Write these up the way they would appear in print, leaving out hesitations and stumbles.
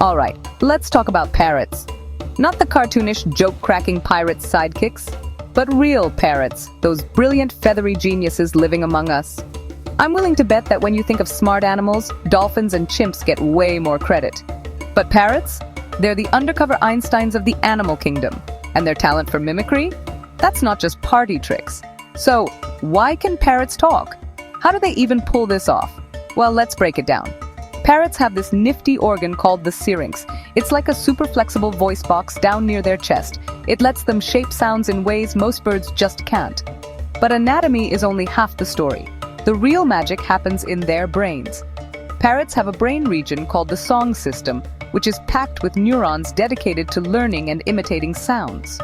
Alright, let's talk about parrots. Not the cartoonish joke-cracking pirates' sidekicks, but real parrots, those brilliant feathery geniuses living among us. I'm willing to bet that when you think of smart animals, dolphins and chimps get way more credit. But parrots? They're the undercover Einsteins of the animal kingdom. And their talent for mimicry? That's not just party tricks. So, why can parrots talk? How do they even pull this off? Well, let's break it down. Parrots have this nifty organ called the syrinx. It's like a super flexible voice box down near their chest. It lets them shape sounds in ways most birds just can't. But anatomy is only half the story. The real magic happens in their brains. Parrots have a brain region called the song system, which is packed with neurons dedicated to learning and imitating sounds.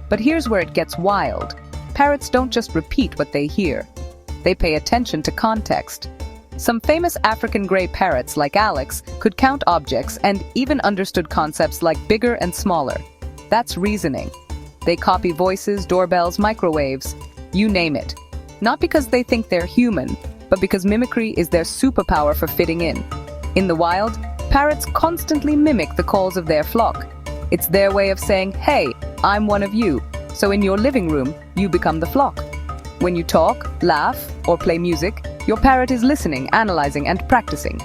But here's where it gets wild. Parrots don't just repeat what they hear. They pay attention to context. Some famous African gray parrots, like Alex, could count objects and even understood concepts like bigger and smaller. That's reasoning. They copy voices, doorbells, microwaves, you name it. Not because they think they're human, but because mimicry is their superpower for fitting in. In the wild, parrots constantly mimic the calls of their flock. It's their way of saying, hey, I'm one of you, so in your living room, you become the flock. When you talk, laugh, or play music, your parrot is listening, analyzing, and practicing.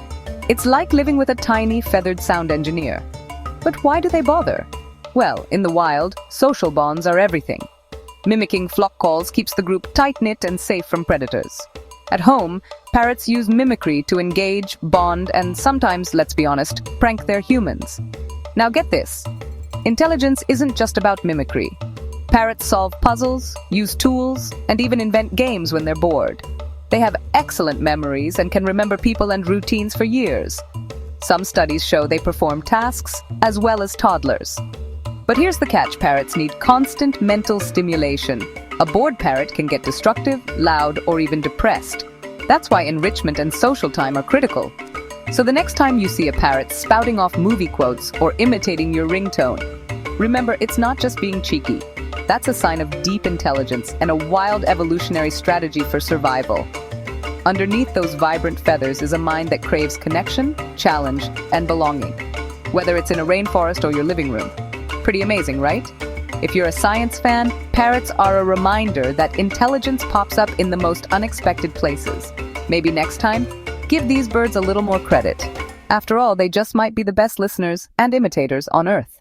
It's like living with a tiny, feathered sound engineer. But why do they bother? Well, in the wild, social bonds are everything. Mimicking flock calls keeps the group tight-knit and safe from predators. At home, parrots use mimicry to engage, bond, and sometimes, let's be honest, prank their humans. Now get this. Intelligence isn't just about mimicry. Parrots solve puzzles, use tools, and even invent games when they're bored. They have excellent memories and can remember people and routines for years. Some studies show they perform tasks as well as toddlers. But here's the catch: parrots need constant mental stimulation. A bored parrot can get destructive, loud, or even depressed. That's why enrichment and social time are critical. So the next time you see a parrot spouting off movie quotes or imitating your ringtone, remember, it's not just being cheeky. That's a sign of deep intelligence and a wild evolutionary strategy for survival. Underneath those vibrant feathers is a mind that craves connection, challenge, and belonging. Whether it's in a rainforest or your living room. Pretty amazing, right? If you're a science fan, parrots are a reminder that intelligence pops up in the most unexpected places. Maybe next time, give these birds a little more credit. After all, they just might be the best listeners and imitators on Earth.